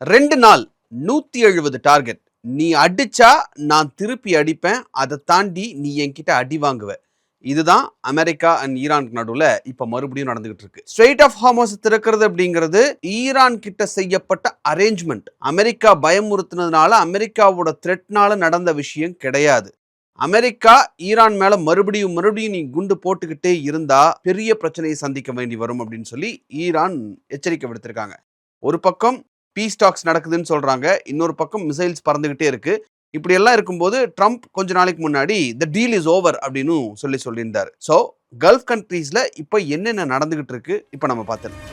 2 நாள் 170 டார்கெட். நீ அடிச்சா நான் திருப்பி அடிப்பேன். அதை தாண்டி நீ என்கிட்ட அடி வாங்குவ. இதுதான் அமெரிக்கா அண்ட் ஈரான் நடுவுல இப்ப மறுபடியும் நடந்துகிட்டு இருக்கு. ஸ்ட்ரெய்ட் ஆஃப் ஹார்மஸ் திறக்கிறது அப்படிங்கிறது ஈரான் கிட்ட செய்யப்பட்ட அரேஞ்ச்மெண்ட். அமெரிக்கா பயமுறுத்தினதுனால, அமெரிக்காவோட த்ரெட்னால நடந்த விஷயம் கிடையாது. அமெரிக்கா ஈரான் மேல மறுபடியும் நீ குண்டு போட்டுக்கிட்டே இருந்தா பெரிய பிரச்சனையை சந்திக்க வேண்டி வரும் அப்படின்னு சொல்லி ஈரான் எச்சரிக்கை விடுத்திருக்காங்க. ஒரு பக்கம் பீஸ் டாக்ஸ் நடக்குதுன்னு சொல்றாங்க, இன்னொரு பக்கம் மிசைல்ஸ் பறந்துகிட்டே இருக்கு. இப்படி எல்லாம் இருக்கும்போது ட்ரம்ப் கொஞ்ச நாளைக்கு முன்னாடி தி டீல் இஸ் ஓவர் அப்படின்னு சொல்லியிருந்தாரு. ஸோ கல்ஃப் கண்ட்ரீஸ்ல இப்ப என்னென்ன நடந்துகிட்டு இருக்கு இப்ப நம்ம பார்த்துருக்கோம்.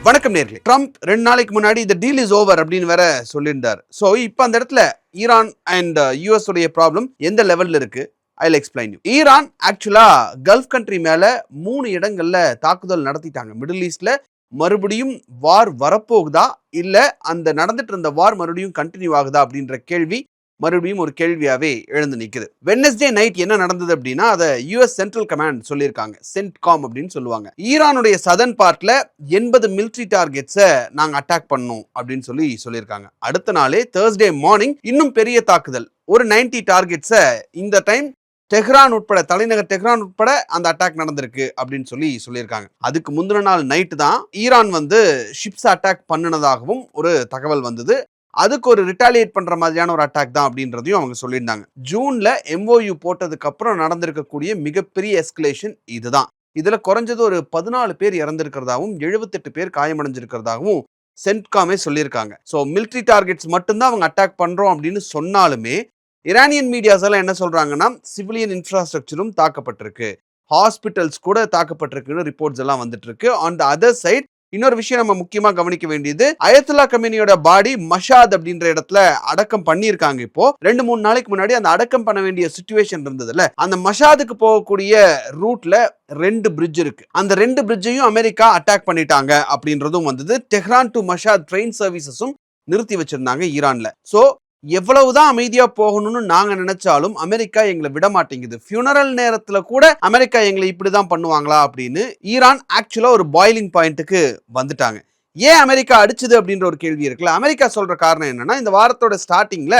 வணக்கம் நேர்களே. ட்ரம்ப் 2 நாளைக்கு முன்னாடி தி டீல் இஸ் ஓவர் அப்படின்னு வேற சொல்லியிருந்தார். ஸோ இப்ப அந்த இடத்துல ஈரான் அண்ட் யூஎஸ் உடைய ப்ராப்ளம் எந்த லெவல்ல இருக்கு I'll explain you. ஈரான் ஆக்சுவலா கல்ஃப் கண்ட்ரி மேல 3 இடங்கள்ல தாக்குதல் நடத்திட்டாங்க. மிடில் ஈஸ்ட்ல மறுபடியும் வார் வரப்போகுதா இல்ல அந்த நடந்துட்டு இருந்த வார் மறுபடியும் கண்டினியூ ஆகுதா அப்படின்ற கேள்வி மறுபடியும் ஒரு கேள்வியாவே எழுந்து நிக்குது. வெட்னஸ்டே நைட் என்ன நடந்தது அப்படின்னா அதை யுஎஸ் சென்ட்ரல் கமாண்ட் சொல்லியிருக்காங்க. சென்ட்காம் அப்படின்னு சொல்லுவாங்க. ஈரானுடைய சதர்ன் பார்ட்ல 80 மிலிட்டரி டார்கெட்ஸை நாங்க அட்டாக் பண்ணோம் அப்படின்னு சொல்லியிருக்காங்க. அடுத்த நாளே தேர்ஸ்டே மார்னிங் இன்னும் பெரிய தாக்குதல், ஒரு 90 டார்கெட்ஸை இந்த டைம் டெஹ்ரான் உட்பட, தலைநகர் டெஹ்ரான் உட்பட அந்த அட்டாக் நடந்திருக்கு அப்படின்னு சொல்லியிருக்காங்க. அதுக்கு முந்தின நாள் நைட்டு தான் ஈரான் ஷிப்ஸ் அட்டாக் பண்ணினதாகவும் ஒரு தகவல் வந்தது. அதுக்கு ஒரு ரிட்டாலியேட் பண்ற மாதிரியான ஒரு அட்டாக் தான் அப்படின்றதையும் அவங்க சொல்லியிருந்தாங்க. ஜூன்ல MOU போட்டதுக்கு அப்புறம் நடந்திருக்கக்கூடிய மிகப்பெரிய எஸ்கலேஷன் இதுதான். இதுல குறைஞ்சது ஒரு 14 பேர் இறந்திருக்கிறதாகவும் 78 பேர் காயமடைஞ்சிருக்கிறதாகவும் சென்ட்காமே சொல்லியிருக்காங்க. ஸோ மிலிட்ரி டார்கெட்ஸ் மட்டும்தான் அவங்க அட்டாக் பண்றோம் அப்படின்னு சொன்னாலுமே ஈரானியன் மீடியாஸ் எல்லாம் என்ன சொல்றாங்கன்னா சிவிலியன் இன்ஃப்ராஸ்ட்ரக்சரும் தாக்கப்பட்டிருக்கு, ஹாஸ்பிட்டல்ஸ் கூட தாக்கப்பட்டிருக்குன்னு ரிப்போர்ட்ஸ் எல்லாம் வந்துட்டு இருக்கு. ஆன் த அதர் சைட் இன்னொரு விஷயம் நம்ம முக்கியமா கவனிக்க வேண்டியது, அயத்துல்லா கமேனியோட பாடி மஷாத் அப்படின்ற இடத்துல அடக்கம் பண்ணியிருக்காங்க. இப்போ 2-3 நாளைக்கு முன்னாடி அந்த அடக்கம் பண்ண வேண்டிய சிச்சுவேஷன் இருந்ததுல, அந்த மஷாதுக்கு போகக்கூடிய ரூட்ல 2 பிரிட்ஜ் இருக்கு. அந்த 2 பிரிட்ஜையும் அமெரிக்கா அட்டாக் பண்ணிட்டாங்க அப்படின்றதும் வந்தது. டெஹ்ரான் டு மஷாத் ட்ரெயின் சர்வீசஸும் நிறுத்தி வச்சிருந்தாங்க ஈரான்ல. சோ எவ்வளவுதான் அமைதியா போகணும்னு நாங்க நினைச்சாலும் அமெரிக்கா எங்களை விட மாட்டேங்குது. ஃபியூனரல் நேரத்துல கூட அமெரிக்கா எங்களை இப்படிதான் பண்ணுவாங்களா அப்படின்னு ஈரான் ஆக்சுவலா ஒரு பாயிலிங் பாயிண்ட்டுக்கு வந்துட்டாங்க. ஏன் அமெரிக்கா அடிச்சது அப்படின்ற ஒரு கேள்வி இருக்குல்ல. அமெரிக்கா சொல்ற காரணம் என்னன்னா, இந்த வாரத்தோட ஸ்டார்டிங்ல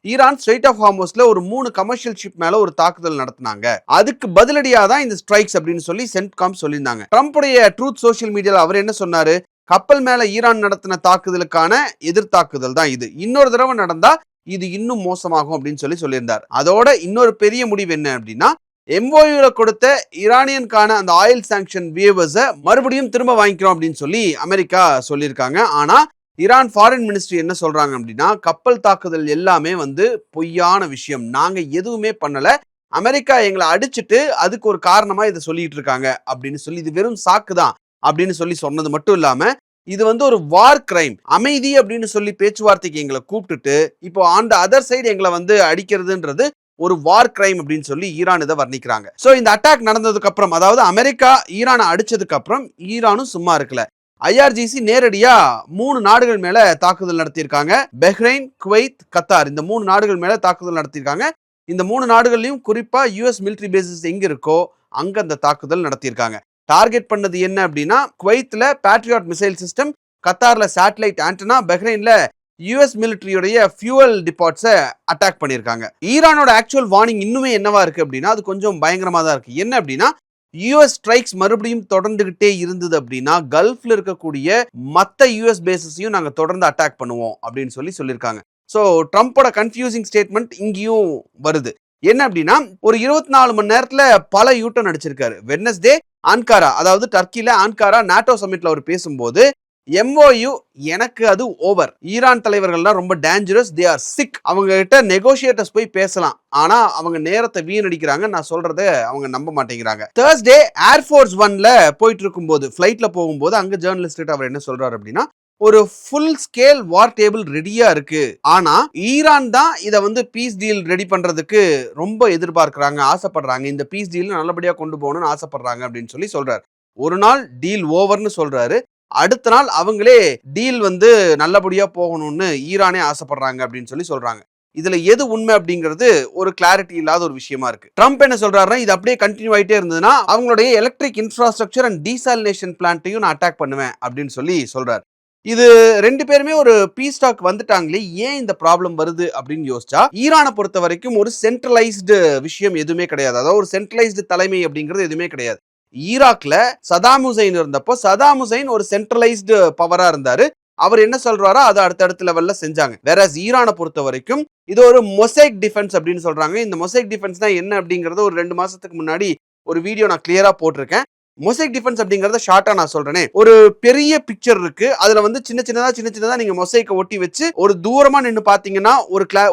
ஈரான் ஸ்ட்ரெய்ட் ஆஃப் ஹார்மஸ்ல ஒரு 3 கமர்ஷியல் ஷிப் மேல ஒரு தாக்குதல் நடத்தினாங்க. அதுக்கு பதிலடியா தான் இந்த ஸ்ட்ரைக்ஸ் அப்படின்னு சொல்லி சென்ட்காம் சொல்லியிருந்தாங்க. ட்ரம்ப்புடைய ட்ரூத் சோஷியல் மீடியால அவர் என்ன சொன்னாரு, கப்பல் மேல ஈரான் நடத்தின தாக்குதலுக்கான எதிர்த்தாக்குதல் தான் இது, இன்னொரு தடவை நடந்தா இது இன்னும் மோசமாகும் அப்படின்னு சொல்லியிருந்தார். அதோட இன்னொரு பெரிய முடிவு என்ன அப்படின்னா, MOUல கொடுத்த ஈரானியனுக்கான அந்த ஆயில் சாங்ஷன் வேவர்ஸை மறுபடியும் திரும்ப வாங்கிக்கிறோம் அப்படின்னு சொல்லி அமெரிக்கா சொல்லியிருக்காங்க. ஆனா ஈரான் ஃபாரின் மினிஸ்ட்ரி என்ன சொல்றாங்க அப்படின்னா, கப்பல் தாக்குதல் எல்லாமே பொய்யான விஷயம், நாங்க எதுவுமே பண்ணல, அமெரிக்கா எங்களை அடிச்சுட்டு அதுக்கு ஒரு காரணமா இதை சொல்லிட்டு இருக்காங்க அப்படின்னு சொல்லி, இது வெறும் சாக்குதான் அப்படின்னு சொன்னது மட்டும் இல்லாம இது ஒரு வார் கிரைம், அமைதி அப்படின்னு சொல்லி பேச்சுவார்த்தைக்கு எங்களை கூப்பிட்டுட்டு இப்போ ஆன் த அதர் சைடு எங்களை அடிக்கிறதுன்றது ஒரு வார் கிரைம் அப்படின்னு சொல்லி ஈரான் இதை வர்ணிக்கிறாங்க. சோ இந்த அட்டாக் நடந்ததுக்கு அப்புறம், அதாவது அமெரிக்கா ஈரானை அடிச்சதுக்கு அப்புறம் ஈரானும் சும்மா இருக்கல. IRGC நேரடியா 3 நாடுகள் மேல தாக்குதல் நடத்தியிருக்காங்க. பஹ்ரைன், குவைத், கத்தார், இந்த 3 நாடுகள் மேல தாக்குதல் நடத்தியிருக்காங்க. இந்த 3 நாடுகள்லயும் குறிப்பா US மிலிட்டரி பேசஸ் எங்க இருக்கோ அங்க அந்த தாக்குதல் நடத்தியிருக்காங்க. டார்கெட் பண்ணது என்ன அப்படின்னா, குவைத்ல பேட்ரியாட் மிசைல் சிஸ்டம், கத்தார்ல சேட்டலைட் ஆண்டனா, பஹ்ரைன்ல US மிலிட்டரியோடைய ஃபியூவல் டிபாட்ஸை அட்டாக் பண்ணியிருக்காங்க. ஈரானோட ஆக்சுவல் வார்னிங் இன்னுமே என்னவா இருக்கு அப்படின்னா, அது கொஞ்சம் பயங்கரமா தான் இருக்கு. என்ன அப்படின்னா, US ஸ்ட்ரைக்ஸ் மறுபடியும் தொடர்ந்துகிட்டே இருந்தது அப்படின்னா கல்ஃப்ல இருக்கக்கூடிய மற்ற US பேசஸையும் நாங்க தொடர்ந்து அட்டாக் பண்ணுவோம் அப்படின்னு சொல்லியிருக்காங்க. ஸோ ட்ரம்ப்போட கன்ஃபியூசிங் ஸ்டேட்மெண்ட் இங்கேயும் வருது. என்ன அப்படின்னா, ஒரு 24 மணி நேரத்துல பல யூட்டர்ன் அடிச்சிருக்காரு. வெட்னஸ்டே ஆன்காரா, அதாவது டர்க்கில ஆன்காரா நாட்டோ சமிட்ல அவர் பேசும்போது, MOU எனக்கு அது ஓவர், ஈரான் தலைவர்கள்லாம் ரொம்ப டேஞ்சரஸ், தே ஆர் சிக், அவங்க கிட்ட நெகோசியேட்டர்ஸ் போய் பேசலாம், ஆனா அவங்க நேரத்தை வீணடிக்கிறாங்க, நான் சொல்றத அவங்க நம்ப மாட்டேங்கிறாங்க. தேர்ஸ்டே ஏர்ஃபோர்ஸ் 1ல போயிட்டு இருக்கும்போது, ஃபிளைட்ல போகும்போது அங்க ஜேர்னலிஸ்ட் அவர் என்ன சொல்றாரு அப்படின்னா, ஒரு ஃபுல் ஸ்கேல் வார் டேபிள் ரெடியா இருக்கு, ஆனா ஈரான் தான் இதை பீஸ் டீல் ரெடி பண்றதுக்கு ரொம்ப எதிர்பார்க்கிறாங்க, ஆசைப்படுறாங்க, இந்த பீஸ் டீல் நல்லபடியா கொண்டு போகணும்னு ஆசைப்படுறாங்க அப்படின்னு சொல்றாரு. ஒரு நாள் டீல் ஓவர்னு சொல்றாரு, அடுத்த நாள் அவங்களே டீல் நல்லபடியா போகணும்னு ஈரானே ஆசைப்படுறாங்க அப்படின்னு சொல்றாங்க. இதுல எது உண்மை அப்படிங்கிறது ஒரு கிளாரிட்டி இல்லாத ஒரு விஷயமா இருக்கு. ட்ரம்ப் என்ன சொல்றாருன்னா, இது அப்படியே கண்டினியூ ஆயிட்டே இருந்ததுன்னா அவங்களுடைய எலக்ட்ரிக் இன்ஃப்ராஸ்ட்ரக்சர் அண்ட் டீசாலினேஷன் பிளான்ட்டையும் நான் அட்டாக் பண்ணுவேன் அப்படின்னு சொல்றாரு. இது ரெண்டு பேருமே ஒரு பீஸ் டாக் வந்துட்டாங்களே, ஏன் இந்த ப்ராப்ளம் வருது அப்படின்னு யோசிச்சா, ஈரானை பொறுத்த வரைக்கும் ஒரு சென்ட்ரலைஸ்டு விஷயம் எதுவுமே கிடையாது. அதாவது ஒரு சென்ட்ரலைஸ்டு தலைமை அப்படிங்கிறது எதுவுமே கிடையாது. ஈராக்ல சதாம் ஹுசைன் இருந்தப்போ சதாம் ஹுசைன் ஒரு சென்ட்ரலைஸ்டு பவரா இருந்தாரு. அவர் என்ன சொல்றாரோ அதை அடுத்த லெவல்ல செஞ்சாங்க. வேற ஈரானை பொறுத்த வரைக்கும் இது ஒரு மொசைக் டிஃபென்ஸ் அப்படின்னு சொல்றாங்க. இந்த மொசைக் டிஃபென்ஸ் தான் என்ன அப்படிங்கறது ஒரு 2 மாசத்துக்கு முன்னாடி ஒரு வீடியோ நான் கிளியரா போட்டிருக்கேன். மொசைக் டிஃபென்ஸ் அப்படிங்கறத ஷார்ட்டா நான் சொல்றேனே, ஒரு பெரிய பிக்சர் இருக்கு, அதுல வந்து சின்ன சின்னதா நீங்க மொசைக்கை ஒட்டி வச்சு ஒரு தூரமா நின்னு பாத்தீங்கன்னா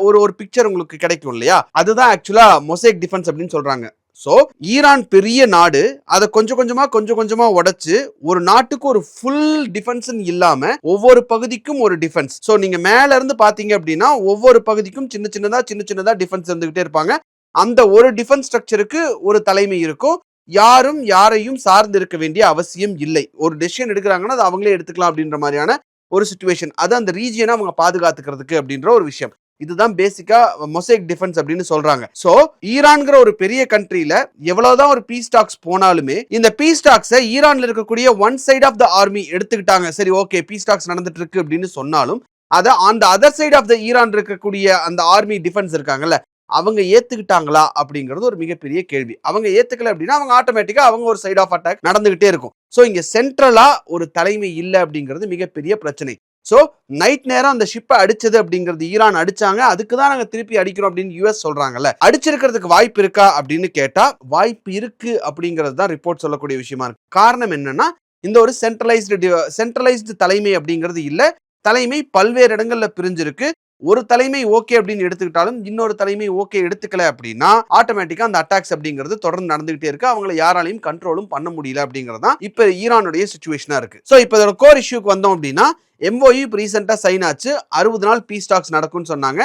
ஒரு பிக்சர் உங்களுக்கு கிடைக்கும் இல்லையா, அதுதான் ஆக்சுவலா மொசைக் டிஃபென்ஸ் அப்படின்னு சொல்றாங்க. சோ ஈரான் பெரிய நாடு, அதை கொஞ்சம் கொஞ்சமா உடைச்சு ஒரு நாட்டுக்கு ஒரு ஃபுல் டிஃபென்ஸ் இல்லாம ஒவ்வொரு பகுதிக்கும் ஒரு டிஃபென்ஸ். சோ நீங்க மேல இருந்து பாத்தீங்க அப்படின்னா ஒவ்வொரு பகுதிக்கும் சின்ன சின்னதா டிஃபென்ஸ் இருந்துகிட்டே இருப்பாங்க. அந்த ஒரு டிஃபென்ஸ் ஸ்ட்ரக்சருக்கு ஒரு தலைமை இருக்கும். யாரும் யாரையும் சார்ந்து இருக்க வேண்டிய அவசியம் இல்லை. ஒரு டெசிஷன் எடுக்கிறாங்கன்னா அது அவங்களே எடுத்துக்கலாம் அப்படின்ற மாதிரியான ஒரு சிச்சுவேஷன். அது அந்த ரீஜியனை அவங்க பாதுகாத்துக்கிறதுக்கு அப்படின்ற ஒரு விஷயம். இதுதான் பேசிக்கா மொசைக் டிஃபென்ஸ் அப்படின்னு சொல்றாங்க. சோ ஈரான்ங்கிற ஒரு பெரிய கண்ட்ரில எவ்வளவுதான் ஒரு பீஸ் டாக்ஸ் போனாலுமே இந்த பீஸ் டாக்ஸை ஈரான்ல இருக்கக்கூடிய one side of the army எடுத்துக்கிட்டாங்க. சரி, ஓகே, பீஸ் டாக்ஸ் நடந்துட்டு இருக்கு அப்படின்னு சொன்னாலும் அதை அந்த other side of the Iran இருக்கக்கூடிய அந்த ஆர்மி டிஃபென்ஸ் இருக்காங்கல்ல, அவங்க ஏத்துக்கிட்டாங்களா அப்படிங்கிறது ஒரு மிகப்பெரிய கேள்வி. அவங்க ஏத்துக்கல அப்படின்னா அவங்க ஆட்டோமேட்டிக்கா அவங்க ஒரு சைட் ஆஃப் அட்டாக் நடந்துகிட்டே இருக்கும். சோ இங்க சென்ட்ரலா ஒரு தலைமை இல்லை அப்படிங்கிறது மிகப்பெரிய பிரச்சனை. சோ நைட் நேரம் அந்த ஷிப்பை அடிச்சது அப்படிங்கிறது ஈரான் அடிச்சாங்க, அதுக்கு தான் நாங்க திருப்பி அடிக்கிறோம் அப்படின்னு யூஎஸ் சொல்றாங்கல்ல. அடிச்சிருக்கிறதுக்கு வாய்ப்பு இருக்கா அப்படின்னு கேட்டா வாய்ப்பு இருக்கு அப்படிங்கிறது தான் ரிப்போர்ட் சொல்லக்கூடிய விஷயமா இருக்கு. காரணம் என்னன்னா, இந்த ஒரு சென்ட்ரலைஸ்டு தலைமை அப்படிங்கிறது இல்ல. தலைமை பல்வேறு இடங்கள்ல பிரிஞ்சிருக்கு. ஒரு தலைமை ஓகே அப்படின்னு எடுத்துக்கிட்டாலும் இன்னொரு தலைமை ஓகே எடுத்துக்கல அப்படின்னா ஆட்டோமேட்டிக்கா அந்த அட்டாக்ஸ் அப்படிங்கிறது தொடர்ந்து நடந்துகிட்டே இருக்கு. அவங்களை யாராலையும் கண்ட்ரோலும் பண்ண முடியல அப்படிங்கிறது தான் இப்ப ஈரானுடைய சிச்சுவேஷனா இருக்கு. சோ இப்ப இதோட கோர் இஷ்யூக்கு வந்தோம் அப்படின்னா, MOU இப்ப ரீசெண்டா சைன் ஆச்சு. 60 நாள் பீஸ் டாக்ஸ் நடக்கும்னு சொன்னாங்க.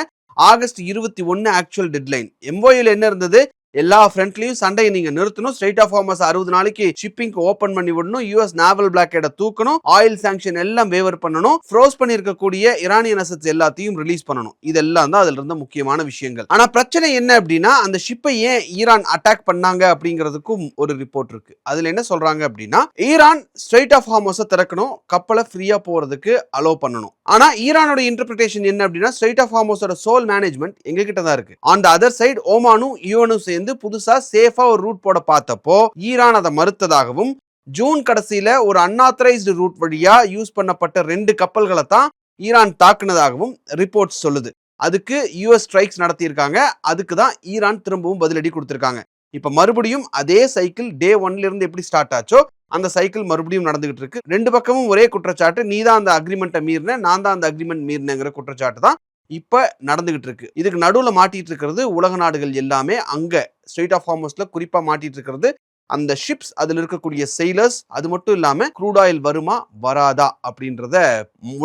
August 21 actual deadline. MOUல என்ன இருந்தது, எல்லா ஃப்ரண்ட்லயும் சண்டையை நீங்க நிறுத்தணும், ஸ்ட்ரெயிட் ஆஃப் ஹார்மஸ் 60 நாளைக்கு ஷிப்பிங் ஓபன் பண்ணி விடணும், US நாவல் பிளாக்கேட தூக்கணும், ஆயில் சாங்ஷன் எல்லாம் வேவர் பண்ணணும், ஃப்ரோஸ் பண்ணி இருக்கக்கூடிய ஈரானியன் அசெட்ஸ் எல்லாத்தையும் ரிலீஸ் பண்ணணும். இதெல்லாம் தான் அதுல இருந்த முக்கியமான விஷயங்கள். ஆனா பிரச்சனை என்ன அப்படின்னா, அந்த ஷிப்பை ஏன் ஈரான் அட்டாக் பண்ணாங்க அப்படிங்கிறதுக்கும் ஒரு ரிப்போர்ட் இருக்கு. அதுல என்ன சொல்றாங்க அப்படின்னா, ஈரான் ஸ்ட்ரெயிட் ஆஃப் ஹார்மஸை திறக்கணும், கப்பலை ஃப்ரீயா போறதுக்கு அலோ பண்ணணும். ஆனா ஈரானோட இன்டர்பிரிட்டேஷன் என்ன அப்படின்னா, ஸ்ட்ரெயிட் ஆஃப் ஹார்மஸோட சோல் மேனேஜ்மெண்ட் எங்க கிட்ட தான் இருக்கு. ஆன் த அதர் சைடு ஓமானும் யூஎனும் சேர்ந்து புதுசா சேஃபா ஒரு ரூட் போட பார்த்தப்போ ஈரான் அதை மறுத்ததாகவும், ஜூன் கடைசியில ஒரு அன்ஆத்தரைஸ்டு ரூட் வழியா யூஸ் பண்ணப்பட்ட 2 கப்பல்களை தான் ஈரான் தாக்குனதாகவும் ரிப்போர்ட்ஸ் சொல்லுது. அதுக்கு US ஸ்ட்ரைக்ஸ் நடத்தியிருக்காங்க. அதுக்கு தான் ஈரான் திரும்பவும் பதிலடி கொடுத்திருக்காங்க. இப்ப மறுபடியும் அதே சைக்கிள் டே 1ல இருந்து எப்படி ஸ்டார்ட் ஆச்சோ அந்த சைக்கிள் மறுபடியும் நடந்துகிட்டு இருக்கு. 2 பக்கமும் ஒரே குற்றச்சாட்டு, நீ தான் அந்த அக்ரிமெண்ட்டை மீறின, நான் தான் அந்த அக்ரிமெண்ட் மீறினங்கிற குற்றச்சாட்டு தான் இப்ப நடந்துகிட்டு இருக்கு. இதுக்கு நடுவுல மாட்டிட்டு இருக்கிறது உலக நாடுகள் எல்லாமே. அங்க ஸ்ட்ரெயிட் ஆஃப் ஹார்மஸ்ல குறிப்பா மாட்டிட்டு இருக்கிறது அந்த ஷிப்ஸ், அதுல இருக்கக்கூடிய செயிலர்ஸ். அது மட்டும் இல்லாம க்ரூட் ஆயில் வருமா வராதா அப்படின்றத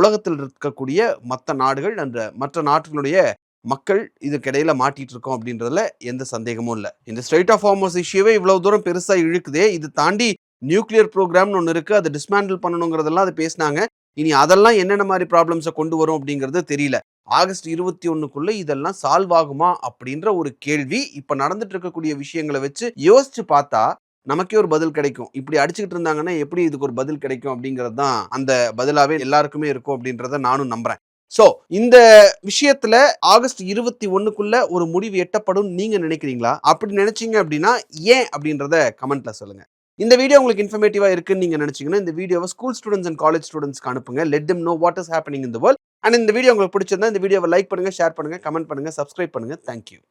உலகத்தில் இருக்கக்கூடிய மற்ற நாடுகள் அந்த மற்ற நாடுகளுடைய மக்கள் இதுக்கு இடையில மாட்டிட்டு இருக்கோம் அப்படின்றதுல எந்த சந்தேகமும் இல்லை. இந்த ஸ்ட்ரெயிட் ஆஃப் ஹார்மஸ் இஷ்யூவே இவ்வளவு தூரம் பெருசா இழுக்குதே, இது தாண்டி நியூக்ளியர் ப்ரோக்ராம்னு ஒன்று இருக்கு, அதை டிஸ்மேண்டில் பண்ணணுங்கிறதெல்லாம் அது பேசினாங்க. இனி அதெல்லாம் என்னென்ன மாதிரி ப்ராப்ளம்ஸை கொண்டு வரும் அப்படிங்கிறது தெரியல. ஆகஸ்ட் 21க்குள்ள இதெல்லாம் சால்வ் ஆகுமா அப்படின்ற ஒரு கேள்வி இப்ப நடந்துட்டு இருக்கக்கூடிய விஷயங்களை வச்சு யோசிச்சு பார்த்தா நமக்கே ஒரு பதில் கிடைக்கும். இப்படி அடிச்சுக்கிட்டு இருந்தாங்கன்னா எப்படி இதுக்கு ஒரு பதில் கிடைக்கும் அப்படிங்கிறது தான் அந்த பதிலாவே எல்லாருக்குமே இருக்கும் அப்படின்றத நானும் நம்புறேன். சோ இந்த விஷயத்துல ஆகஸ்ட் 21க்குள்ள ஒரு முடிவு எட்டப்படும் நீங்க நினைக்கிறீங்களா? அப்படி நினைச்சீங்க அப்படின்னா ஏன் அப்படின்றத கமெண்ட்ல சொல்லுங்க. இந்த வீடியோ உங்களுக்கு இன்ஃபர்மேட்டிவா இருக்குன்னு நீங்க நினைச்சீங்கன்னா இந்த வீடியோவை ஸ்கூல் ஸ்டூடெண்ட்ஸ் அண்ட் காலேஜ் ஸ்டூடெண்ட்ஸ்க்கு அனுப்புங்க. Let them know what is happening in the world. And இந்த வீடியோ உங்களுக்கு பிடிச்சிருந்தா இந்த வீடியோவை லைக் பண்ணுங்க, ஷேர் பண்ணுங்க, கமெண்ட் பண்ணுங்க, சப்ஸ்கிரைப் பண்ணுங்க. தேங்க்யூ.